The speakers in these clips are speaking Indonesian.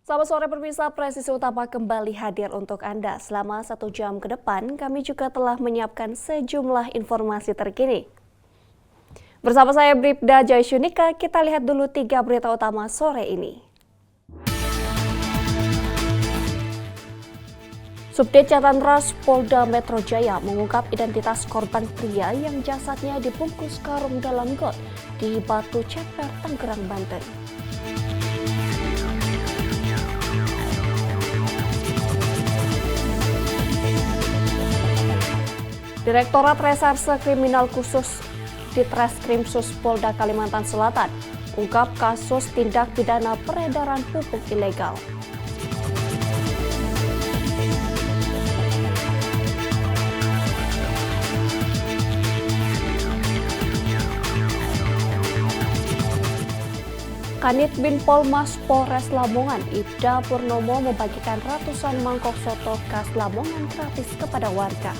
Selamat sore pemirsa, Presisi Utama kembali hadir untuk Anda. Selama 1 jam ke depan, kami juga telah menyiapkan sejumlah informasi terkini. Bersama saya Bribda Jaisyunika, kita lihat dulu 3 berita utama sore ini. Subdit Jatantras Polda Metro Jaya mengungkap identitas korban pria yang jasadnya dibungkus karung dalam got di Batu Ceper, Tangerang, Banten. Direktorat Reserse Kriminal Khusus Ditreskrimsus Polda Kalimantan Selatan ungkap kasus tindak pidana peredaran pupuk ilegal. Kanit Bin Polmas Polres Lamongan, Ibda Purnomo membagikan ratusan mangkok soto khas Lamongan gratis kepada warga.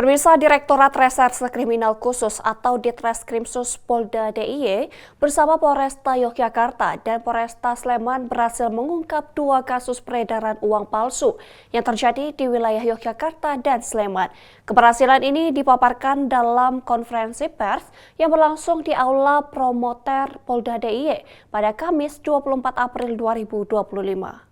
Pemirsa, Direktorat Reserse Kriminal Khusus atau Ditreskrimsus Polda DIY bersama Polresta Yogyakarta dan Polresta Sleman berhasil mengungkap 2 kasus peredaran uang palsu yang terjadi di wilayah Yogyakarta dan Sleman. Keberhasilan ini dipaparkan dalam konferensi pers yang berlangsung di Aula Promoter Polda DIY pada Kamis 24 April 2025.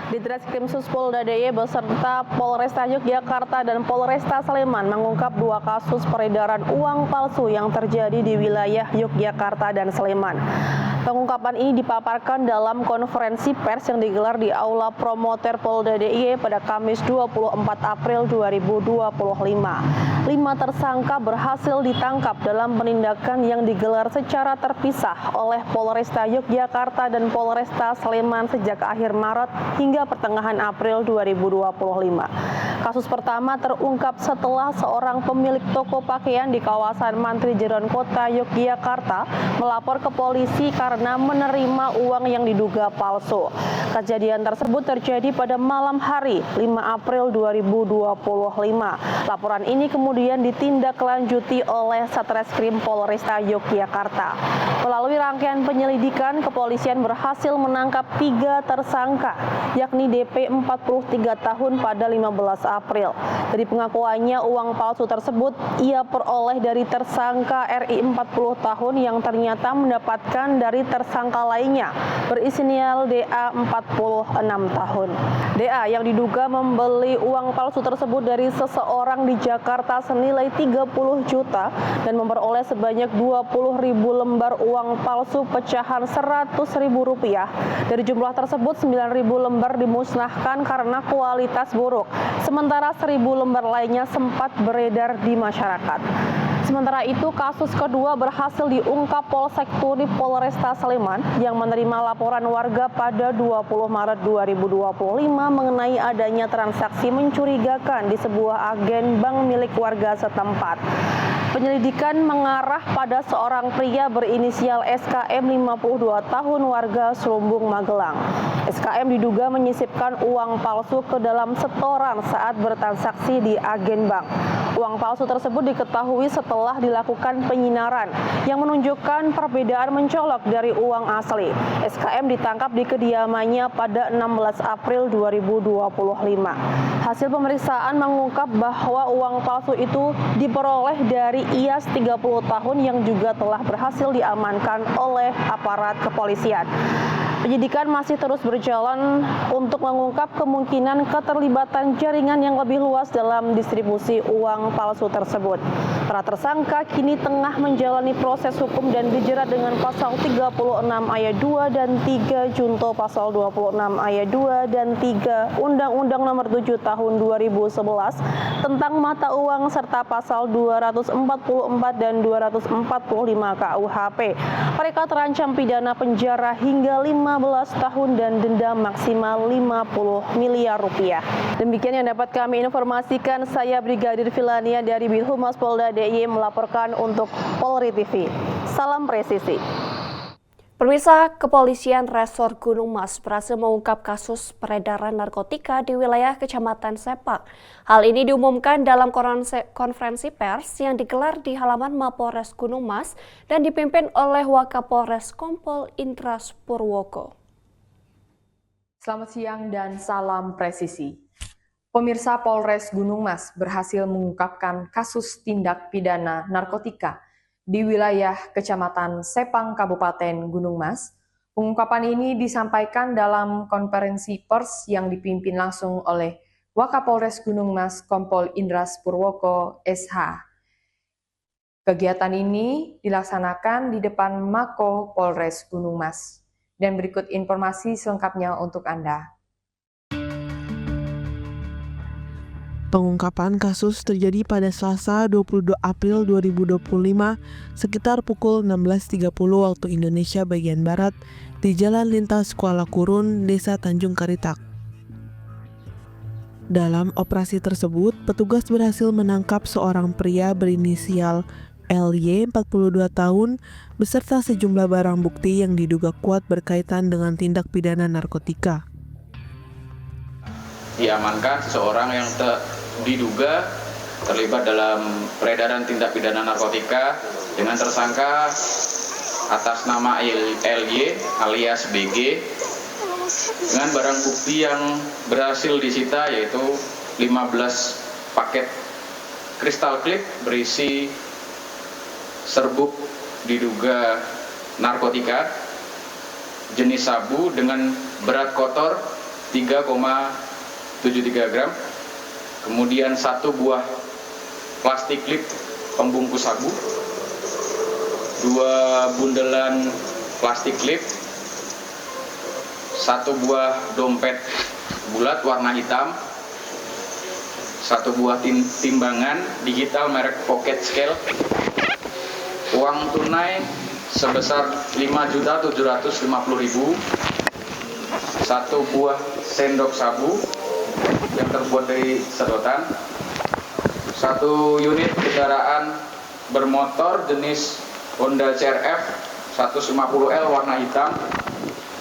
Ditreskrimsus Polda DIY beserta Polresta Yogyakarta dan Polresta Sleman mengungkap 2 kasus peredaran uang palsu yang terjadi di wilayah Yogyakarta dan Sleman. Pengungkapan ini dipaparkan dalam konferensi pers yang digelar di Aula Promoter Polda DIY pada Kamis 24 April 2025. 5 tersangka berhasil ditangkap dalam penindakan yang digelar secara terpisah oleh Polresta Yogyakarta dan Polresta Sleman sejak akhir Maret hingga pertengahan April 2025. Kasus pertama terungkap setelah seorang pemilik toko pakaian di kawasan Mantri Jeron Kota Yogyakarta melapor ke polisi karena menerima uang yang diduga palsu. Kejadian tersebut terjadi pada malam hari 5 April 2025. Laporan ini kemudian ditindaklanjuti oleh Satreskrim Polresta Yogyakarta. Melalui rangkaian penyelidikan, kepolisian berhasil menangkap 3 tersangka, yakni DP 43 tahun pada 15 April. Dari pengakuannya, uang palsu tersebut ia peroleh dari tersangka RI 40 tahun yang ternyata mendapatkan dari tersangka lainnya berinisial DA 46 tahun. DA yang diduga membeli uang palsu tersebut dari seseorang di Jakarta senilai 30 juta dan memperoleh sebanyak 20.000 lembar uang palsu pecahan Rp100.000. Dari jumlah tersebut 9.000 lembar dimusnahkan karena kualitas buruk, sementara 1.000 lembar lainnya sempat beredar di masyarakat. Sementara itu, kasus kedua berhasil diungkap Polsek Turi Polresta Sleman yang menerima laporan warga pada 20 Maret 2025 mengenai adanya transaksi mencurigakan di sebuah agen bank milik warga setempat. Penyelidikan mengarah pada seorang pria berinisial SKM 52 tahun warga Serumbung, Magelang. SKM diduga menyisipkan uang palsu ke dalam setoran saat bertransaksi di agen bank. Uang palsu tersebut diketahui setelah dilakukan penyinaran yang menunjukkan perbedaan mencolok dari uang asli. SKM ditangkap di kediamannya pada 16 April 2025. Hasil pemeriksaan mengungkap bahwa uang palsu itu diperoleh dari IAS 30 tahun yang juga telah berhasil diamankan oleh aparat kepolisian. Penyidikan masih terus berjalan untuk mengungkap kemungkinan keterlibatan jaringan yang lebih luas dalam distribusi uang palsu tersebut. Para tersangka kini tengah menjalani proses hukum dan dijerat dengan pasal 36 ayat 2 dan 3 junto pasal 26 ayat 2 dan 3 Undang-Undang Nomor 7 Tahun 2011 tentang mata uang serta pasal 244 dan 245 KUHP. Mereka terancam pidana penjara hingga 15 tahun dan denda maksimal 50 miliar rupiah. Demikian yang dapat kami informasikan. Saya Brigadir Filania dari Birhumas Polda DIY melaporkan untuk Polri TV. Salam presisi. Pemirsa, Kepolisian Resor Gunung Mas berhasil mengungkap kasus peredaran narkotika di wilayah Kecamatan Sepak. Hal ini diumumkan dalam konferensi pers yang digelar di halaman Mapolres Gunung Mas dan dipimpin oleh Wakapolres Kompol Indras Purwoko. Selamat siang dan salam presisi. Pemirsa, Polres Gunung Mas berhasil mengungkapkan kasus tindak pidana narkotika di wilayah Kecamatan Sepang, Kabupaten Gunung Mas. Pengungkapan ini disampaikan dalam konferensi pers yang dipimpin langsung oleh Wakapolres Gunung Mas Kompol Indras Purwoko, SH. Kegiatan ini dilaksanakan di depan Mako Polres Gunung Mas. Dan berikut informasi selengkapnya untuk Anda. Pengungkapan kasus terjadi pada Selasa 22 April 2025 sekitar pukul 16.30 waktu Indonesia bagian Barat di Jalan Lintas Kuala Kurun, Desa Tanjung Karitak. Dalam operasi tersebut, petugas berhasil menangkap seorang pria berinisial LY 42 tahun beserta sejumlah barang bukti yang diduga kuat berkaitan dengan tindak pidana narkotika. Diamankan seseorang yang diduga terlibat dalam peredaran tindak pidana narkotika dengan tersangka atas nama LY alias BG dengan barang bukti yang berhasil disita yaitu 15 paket kristal klip berisi serbuk diduga narkotika jenis sabu dengan berat kotor 3,73 gram, kemudian 1 buah plastik klip pembungkus sabu, 2 bundelan plastik klip, 1 buah dompet bulat warna hitam, 1 buah timbangan digital merek Pocket Scale, uang tunai sebesar 5.750.000, 1 buah sendok sabu yang terbuat dari sedotan, 1 unit kendaraan bermotor jenis Honda CRF 150L warna hitam,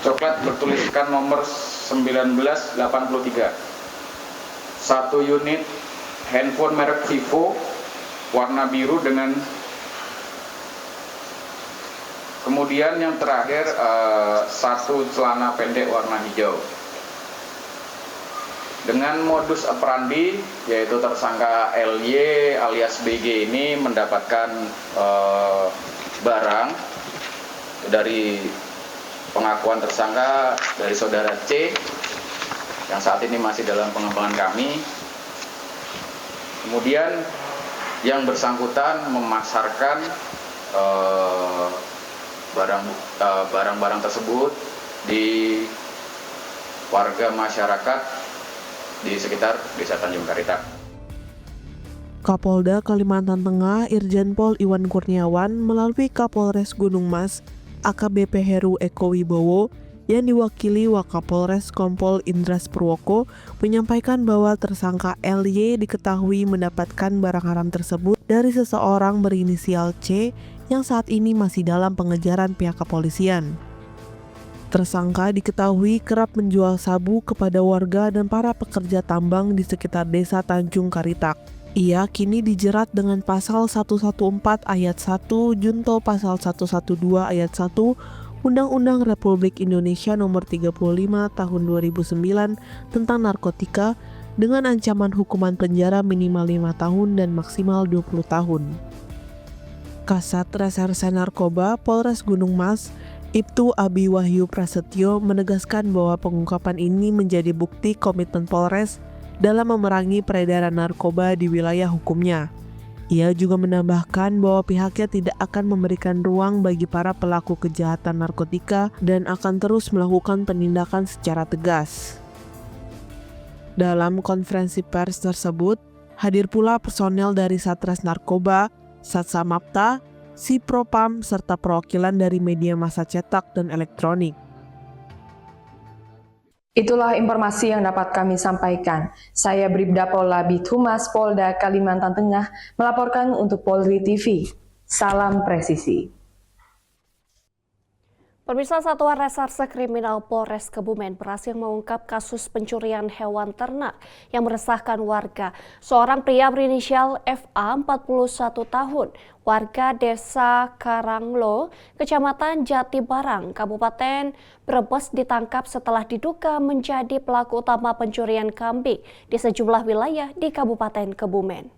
coklat bertuliskan nomor 1983, 1 unit handphone merek Vivo warna biru dengan kemudian yang terakhir 1 celana pendek warna hijau. Dengan modus operandi yaitu tersangka LY alias BG ini mendapatkan barang dari pengakuan tersangka dari saudara C yang saat ini masih dalam pengembangan kami. Kemudian yang bersangkutan memasarkan barang-barang tersebut di warga masyarakat di sekitar Desa Tanjung Karitak. Kapolda Kalimantan Tengah Irjen Pol Iwan Kurniawan melalui Kapolres Gunung Mas AKBP Heru Eko Wibowo yang diwakili Wakapolres Kompol Indras Purwoko menyampaikan bahwa tersangka LY diketahui mendapatkan barang haram tersebut dari seseorang berinisial C yang saat ini masih dalam pengejaran pihak kepolisian. Tersangka diketahui kerap menjual sabu kepada warga dan para pekerja tambang di sekitar Desa Tanjung Karitak. Ia kini dijerat dengan pasal 114 ayat 1 junto pasal 112 ayat 1 Undang-Undang Republik Indonesia Nomor 35 Tahun 2009 tentang narkotika dengan ancaman hukuman penjara minimal 5 tahun dan maksimal 20 tahun. Kasat Reserse Narkoba Polres Gunung Mas Ibtu Abi Wahyu Prasetyo menegaskan bahwa pengungkapan ini menjadi bukti komitmen Polres dalam memerangi peredaran narkoba di wilayah hukumnya. Ia juga menambahkan bahwa pihaknya tidak akan memberikan ruang bagi para pelaku kejahatan narkotika dan akan terus melakukan penindakan secara tegas. Dalam konferensi pers tersebut, hadir pula personel dari Satres Narkoba, Satsamapta, Sipropam, serta perwakilan dari media massa cetak dan elektronik. Itulah informasi yang dapat kami sampaikan. Saya Bribda Pol Labid Humas Polda Kalimantan Tengah melaporkan untuk Polri TV. Salam presisi. Pemirsa, Satuan Reserse Kriminal Polres Kebumen berhasil mengungkap kasus pencurian hewan ternak yang meresahkan warga. Seorang pria berinisial FA, 41 tahun, warga Desa Karanglo, Kecamatan Jatibarang, Kabupaten Brebes ditangkap setelah diduga menjadi pelaku utama pencurian kambing di sejumlah wilayah di Kabupaten Kebumen.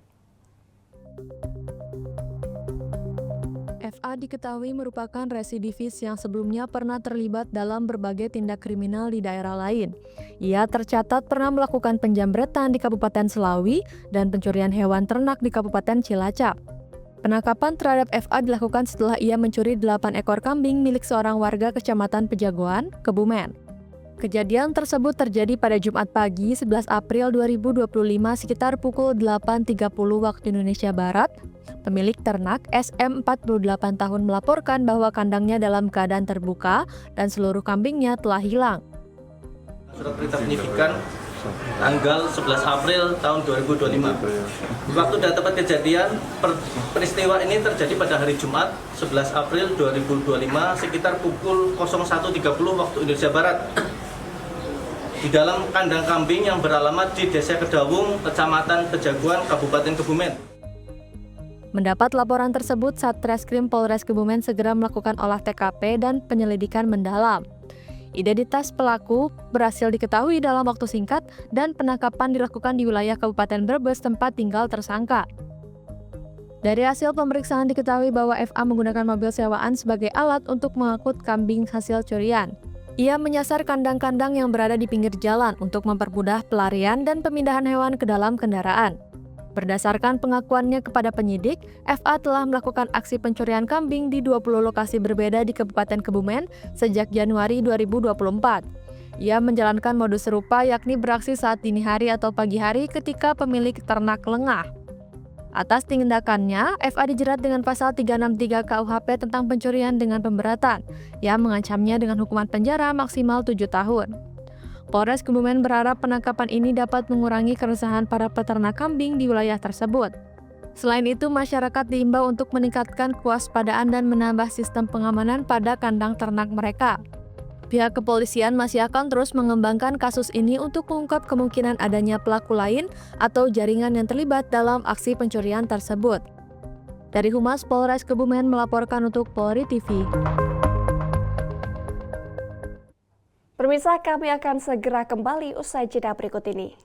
FA diketahui merupakan residivis yang sebelumnya pernah terlibat dalam berbagai tindak kriminal di daerah lain. Ia tercatat pernah melakukan penjambretan di Kabupaten Selawi dan pencurian hewan ternak di Kabupaten Cilacap. Penangkapan terhadap FA dilakukan setelah ia mencuri 8 ekor kambing milik seorang warga Kecamatan Pejagoan, Kebumen. Kejadian tersebut terjadi pada Jumat pagi 11 April 2025 sekitar pukul 8.30 waktu Indonesia Barat. Pemilik ternak SM 48 tahun melaporkan bahwa kandangnya dalam keadaan terbuka dan seluruh kambingnya telah hilang. Surat perintah penyidikan tanggal 11 April tahun 2025. Waktu dan tempat kejadian peristiwa ini terjadi pada hari Jumat 11 April 2025 sekitar pukul 01.30 waktu Indonesia Barat. Di dalam kandang kambing yang beralamat di Desa Kedawung, Kecamatan Pejagoan, Kabupaten Kebumen. Mendapat laporan tersebut, Satreskrim Polres Kebumen segera melakukan olah TKP dan penyelidikan mendalam. Identitas pelaku berhasil diketahui dalam waktu singkat dan penangkapan dilakukan di wilayah Kabupaten Brebes tempat tinggal tersangka. Dari hasil pemeriksaan diketahui bahwa FA menggunakan mobil sewaan sebagai alat untuk mengangkut kambing hasil curian. Ia menyasar kandang-kandang yang berada di pinggir jalan untuk mempermudah pelarian dan pemindahan hewan ke dalam kendaraan. Berdasarkan pengakuannya kepada penyidik, FA telah melakukan aksi pencurian kambing di 20 lokasi berbeda di Kabupaten Kebumen sejak Januari 2024. Ia menjalankan modus serupa yakni beraksi saat dini hari atau pagi hari ketika pemilik ternak lengah. Atas tindakannya, FA dijerat dengan pasal 363 KUHP tentang pencurian dengan pemberatan, yang mengancamnya dengan hukuman penjara maksimal 7 tahun. Polres Kebumen berharap penangkapan ini dapat mengurangi keresahan para peternak kambing di wilayah tersebut. Selain itu, masyarakat diimbau untuk meningkatkan kewaspadaan dan menambah sistem pengamanan pada kandang ternak mereka. Pihak kepolisian masih akan terus mengembangkan kasus ini untuk mengungkap kemungkinan adanya pelaku lain atau jaringan yang terlibat dalam aksi pencurian tersebut. Dari Humas Polres Kebumen melaporkan untuk Polri TV. Pemirsa, kami akan segera kembali usai jeda berikut ini.